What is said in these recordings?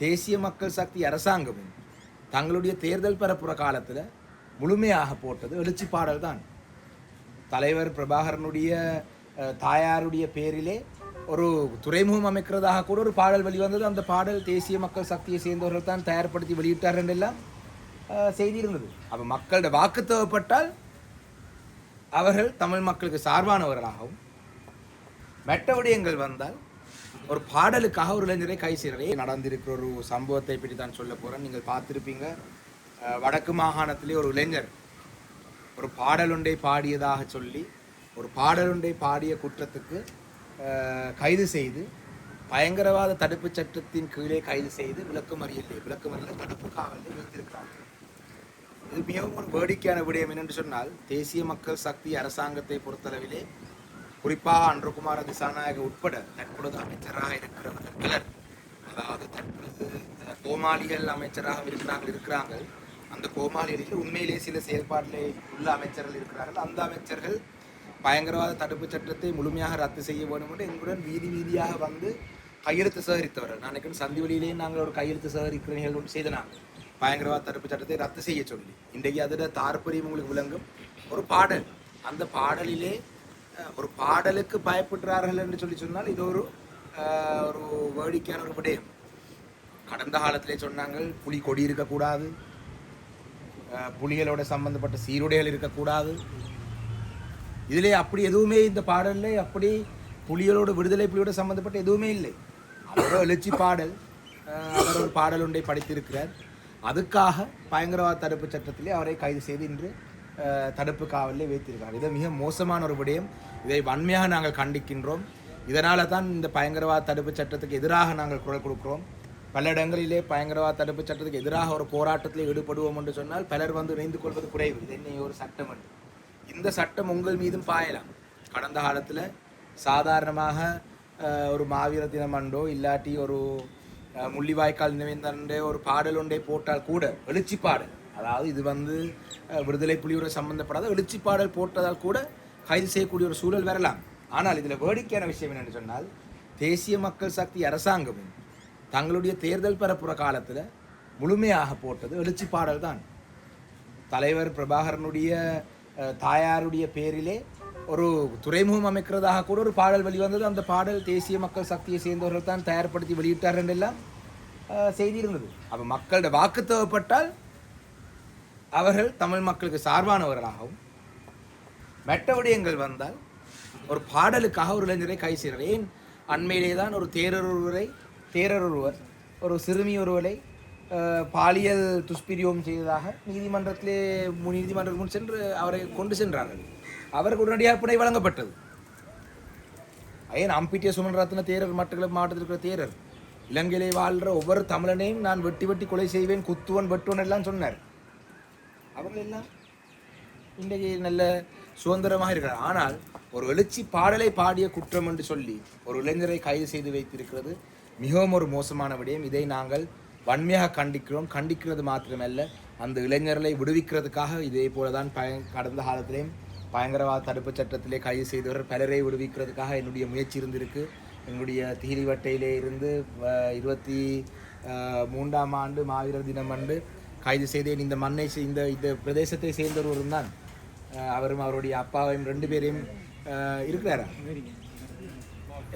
தேசிய மக்கள் சக்தி அரசாங்கமும் தங்களுடைய தேர்தல் பரப்புற காலத்தில் முழுமையாக போட்டது எழுச்சி பாடல் தான். தலைவர் பிரபாகரனுடைய தாயாருடைய பேரிலே ஒரு துறைமுகம் அமைக்கிறதாக கூட ஒரு பாடல் வெளிவந்தது. அந்த பாடல் தேசிய மக்கள் சக்தியை சேர்ந்தவர்கள் தான் தயார்படுத்தி வெளியிட்டார்கள் எல்லாம் செய்தி இருந்தது. அப்போ மக்களோட வாக்கு தேவைப்பட்டால் அவர்கள் தமிழ் மக்களுக்கு சார்பானவர்களாகவும், மற்ற விடயங்கள் வந்தால் ஒரு பாடலுக்காக ஒரு இளைஞரை கை செய்கிறே நடந்திருக்கிற ஒரு சம்பவத்தை பற்றி தான் சொல்ல போகிறேன். நீங்கள் பார்த்துருப்பீங்க, வடக்கு மாகாணத்திலே ஒரு இளைஞர் ஒரு பாடலுண்டை பாடியதாக சொல்லி ஒரு பாடலுண்டை பாடிய குற்றத்துக்கு கைது செய்து பயங்கரவாத தடுப்பு சட்டத்தின் கீழே கைது செய்து விளக்கமறியல் தடுப்பு காவலில் வைத்திருக்கிறார்கள். இது மிகவும் ஒரு வேடிக்கையான விடயம் என்னென்று சொன்னால், தேசிய மக்கள் சக்தி அரசாங்கத்தை பொறுத்தளவிலே குறிப்பாக அன்றகுமார திசாநாயக உட்பட தற்பொழுது அமைச்சராக இருக்கிறவர்கள் பலர், அதாவது தற்பொழுது கோமாளிகள் அமைச்சராக இருக்கிறாங்க. அந்த கோமாளிகளில் உண்மையிலே சில செயல்பாட்டிலே உள்ள அமைச்சர்கள் இருக்கிறார்கள். அந்த அமைச்சர்கள் பயங்கரவாத தடுப்பு சட்டத்தை முழுமையாக ரத்து செய்ய வேண்டும் என்று எங்களுடன் வீதியாக வந்து கையெழுத்து சேகரித்தவர்கள். நான் நினைக்கிறேன் சந்திவெளியிலேயே நாங்கள் ஒரு கையெழுத்து சேகரிக்கிற நிகழ்வு செய்தனாங்க, பயங்கரவாத தடுப்பு சட்டத்தை ரத்து செய்ய சொல்லி. இன்றைக்கு அதோட தாற்பயம் உங்களுக்கு விளங்கும். ஒரு பாடல், அந்த பாடலிலே ஒரு பாடலுக்கு பயப்படுறார்கள் என்று சொன்னால் இது ஒரு வேடிக்கையான ஒரு விடயம். கடந்த காலத்திலே சொன்னாங்க புலி கொடி இருக்கக்கூடாது, புலிகளோட சம்பந்தப்பட்ட சீருடைகள் இருக்கக்கூடாது. இதிலே அப்படி எதுவுமே இந்த பாடலில் அப்படி புலிகளோட விடுதலை புலியோட சம்பந்தப்பட்ட எதுவுமே இல்லை. அவரோட எழுச்சி பாடல், அவர் ஒரு பாடல் ஒன்றை படித்திருக்கிறார். அதுக்காக பயங்கரவாத தடுப்பு சட்டத்திலே அவரை கைது செய்து இன்று தடுப்பு காவலில் வைத்திருக்கிறார். இது மிக மோசமான ஒரு விடயம். இதை வன்மையாக நாங்கள் கண்டிக்கின்றோம். இதனால தான் இந்த பயங்கரவாத தடுப்பு சட்டத்துக்கு எதிராக நாங்கள் குரல் கொடுக்கிறோம். பல இடங்களிலே பயங்கரவாத தடுப்பு சட்டத்துக்கு எதிராக ஒரு போராட்டத்தில் ஈடுபடுவோம் என்று சொன்னால் பலர் வந்து இணைந்து கொள்வது குறைவு. இது என்ன ஒரு சட்டம் என்று. இந்த சட்டம் உங்கள் மீதும் பாயலாம். கடந்த காலத்தில் சாதாரணமாக ஒரு மாவீர தினம் அண்டோ இல்லாட்டி ஒரு முள்ளிவாய்க்கால் நினைவந்தண்டே ஒரு பாடல் ஒன்றை போட்டால் கூட, எழுச்சி பாடல், அதாவது இது வந்து விடுதலை புலியோட சம்பந்தப்படாத எழுச்சி பாடல் போட்டதால் கூட கைது செய்யக்கூடிய ஒரு சூழல் வரலாம். ஆனால் இதில் வேடிக்கையான விஷயம் என்னென்னு சொன்னால், தேசிய மக்கள் சக்தி அரசாங்கமும் தங்களுடைய தேர்தல் பரப்புற காலத்தில் முழுமையாக போட்டது எழுச்சி பாடல் தான். தலைவர் பிரபாகரனுடைய தாயாருடைய பேரிலே ஒரு துறைமுகம் அமைக்கிறதாக கூட ஒரு பாடல் வெளிவந்தது. அந்த பாடல் தேசிய மக்கள் சக்தியை சேர்ந்தவர்கள் தான் தயார்படுத்தி வெளியிட்டார்கள் எல்லாம் செய்தி இருந்தது. அப்போ மக்களோட வாக்கு தேவைப்பட்டால் அவர்கள் தமிழ் மக்களுக்கு சார்பானவர்களாகவும், மற்ற விடயங்கள் வந்தால் ஒரு பாடலுக்காக ஒரு இளைஞரை கை செய்கிறார். ஏன் அண்மையிலே தான் ஒரு தேரர் ஒருவர் ஒரு சிறுமி ஒருவரை பாலியல் துஷ்பிரியோகம் செய்ததாக நீதிமன்றத்தில் முன் சென்று அவரை கொண்டு சென்றார்கள். அவருக்கு உடனடியாக பிணை வழங்கப்பட்டது. ஏன் அம்பிட்டிய சுமன்ரத்ன தேரர் மட்டக்களப்பு மாவட்டத்தில் இருக்கிற தேரர் இலங்கையிலே வாழ்கிற ஒவ்வொரு தமிழனையும் நான் வெட்டி கொலை செய்வேன், குத்துவன் வெட்டுவன் எல்லாம் சொன்னார். அவர்கள் எல்லாம் இன்றைக்கு நல்ல சுதந்திரமாக இருக்கிறார். ஆனால் ஒரு எழுச்சி பாடலை பாடிய குற்றம் என்று சொல்லி ஒரு இளைஞரை கைது செய்து வைத்திருக்கிறது மிகவும் ஒரு மோசமான விடயம். இதை நாங்கள் வன்மையாக கண்டிக்கிறோம். கண்டிக்கிறது மாத்திரமல்ல, அந்த இளைஞர்களை விடுவிக்கிறதுக்காக இதே போலதான் கடந்த காலத்திலேயும் பயங்கரவாத தடுப்பு சட்டத்திலே கைது செய்தவர் பலரை விடுவிக்கிறதுக்காக என்னுடைய முயற்சி இருந்திருக்கு. என்னுடைய திகிரிவட்டையிலே இருந்து 23ஆம் ஆண்டு மாவீரர் தினம் அன்று கைது செய்தேன். இந்த மண்ணை இந்த பிரதேசத்தை சேர்ந்தவரும் தான். அவரும் அவருடைய அப்பாவையும் 2 பேரையும் இருக்கிறாரா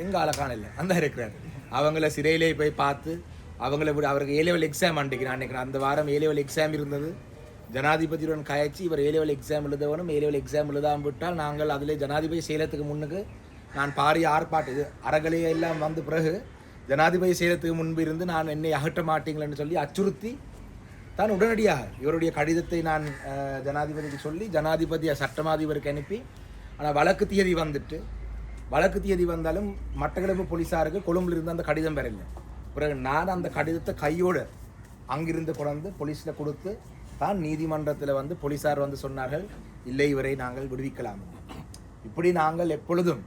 எங்கள் ஆளக்கான இல்லை அந்த இருக்கிறார். அவங்கள சிறையிலே போய் பார்த்து அவருக்கு ஏ-லெவல் எக்ஸாம் அன்றைக்கு நான் நினைக்கிறேன். அந்த வாரம் ஏ-லெவல் எக்ஸாம் இருந்தது. ஜனாதிபதியுடன் கயச்சி இவர் ஏ-லெவல் எக்ஸாம் எழுதவனும் ஏ-லெவல் எக்ஸாம் எழுதாமல் விட்டால் நாங்கள் அதில் ஜனாதிபதி செயலத்துக்கு முன்னுக்கு நான் பாரிய ஆர்ப்பாட்டு இது அறகலையை எல்லாம் வந்த பிறகு ஜனாதிபதி செயலத்துக்கு முன்பு இருந்து நான் என்னை அகற்ற மாட்டீங்களேன்னு சொல்லி அச்சுறுத்தி தான் உடனடியாக இவருடைய கடிதத்தை நான் ஜனாதிபதிக்கு சொல்லி ஜனாதிபதியை சட்டமாதிபருக்கு அனுப்பி, ஆனால் வழக்கு தேதி வந்தாலும் மட்டக்களப்பு போலீஸாருக்கு கொழும்பில் இருந்து அந்த கடிதம் வரல. பிறகு நான் அந்த கடிதத்தை கையோடு அங்கிருந்து கொண்டு போலீஸில் கொடுத்து தான் நீதிமன்றத்தில் வந்து போலீஸார் வந்து சொன்னார்கள், இல்லை இவரை நாங்கள் விடுவிக்கலாம். இப்படி நாங்கள் எப்பொழுதும்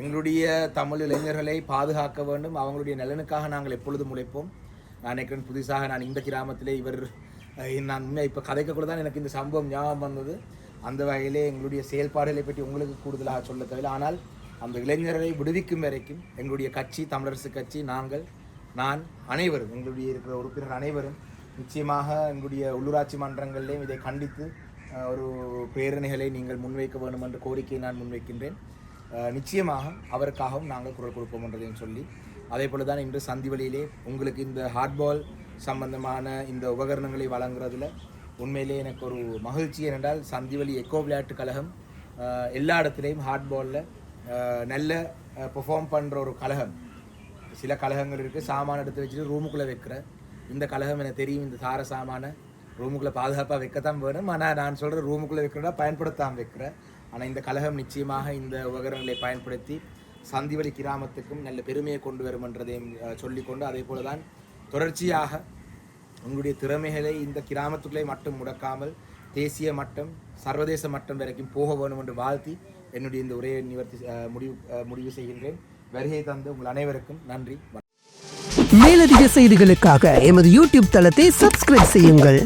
எங்களுடைய தமிழ் இளைஞர்களை பாதுகாக்க வேண்டும், அவங்களுடைய நலனுக்காக நாங்கள் எப்பொழுதும் உழைப்போம். நான் நினைக்கிறேன் புதுசாக நான் இந்த கிராமத்திலே நான் இப்போ கதைக்க கூட தான் எனக்கு இந்த சம்பவம் ஞாபகம் வந்தது. அந்த வகையிலே எங்களுடைய செயல்பாடுகளை பற்றி உங்களுக்கு கூடுதலாக சொல்ல தேவையில்லை. ஆனால் அந்த இளைஞர்களை விடுவிக்கும் வரைக்கும் எங்களுடைய கட்சி தமிழரசு கட்சி நாங்கள் நான் அனைவரும் எங்களுடைய இருக்கிற உறுப்பினர் அனைவரும் நிச்சயமாக எங்களுடைய உள்ளூராட்சி மன்றங்களிலேயும் இதை கண்டித்து ஒரு பேரணிகளை நீங்கள் முன்வைக்க வேண்டும் என்ற கோரிக்கையை நான் முன்வைக்கின்றேன். நிச்சயமாக அவருக்காகவும் நாங்கள் குரல் கொடுப்போம் என்றதையும் சொல்லி, அதே போல தான் இன்று சந்திவெளியிலே உங்களுக்கு இந்த ஹார்ட்பால் சம்பந்தமான இந்த உபகரணங்களை வழங்குறதுல உண்மையிலே எனக்கு ஒரு மகிழ்ச்சி. ஏனென்றால் சந்திவெளி எக்கோ விளையாட்டு கழகம் எல்லா இடத்துலையும் ஹார்ட்பாலில் நல்ல பெர்ஃபார்ம் பண்ணுற ஒரு கழகம். சில கழகங்கள் இருக்குது சாமான எடுத்து வச்சுட்டு ரூமுக்குள்ளே வைக்கிற, இந்த கழகம் எனக்கு தெரியும் இந்த சார சாமான ரூமுக்குள்ளே பாதுகாப்பாக வைக்கத்தான் வேணும். ஆனால் நான் சொல்கிற ரூமுக்குள்ளே வைக்கிறதா பயன்படுத்தாமல் வைக்கிறேன். ஆனால் இந்த கழகம் நிச்சயமாக இந்த உபகரணங்களை பயன்படுத்தி சந்திவெளி கிராமத்துக்கும் நல்ல பெருமையை கொண்டு வரும் என்றதையும் சொல்லிக்கொண்டு, அதே போல தான் தொடர்ச்சியாக உங்களுடைய திறமைகளை இந்த கிராமத்துக்குள்ளே மட்டும் முடக்காமல் தேசிய மட்டம் சர்வதேச மட்டம் வரைக்கும் போக வேணும் என்று வாழ்த்தி என்னுடைய இந்த உரையை முடிவு செய்கின்றேன். வருகை தந்து உங்கள் அனைவருக்கும் நன்றி. மேலதிக செய்திகளுக்காக எமது யூடியூப் தளத்தை சப்ஸ்கிரைப் செய்யுங்கள்.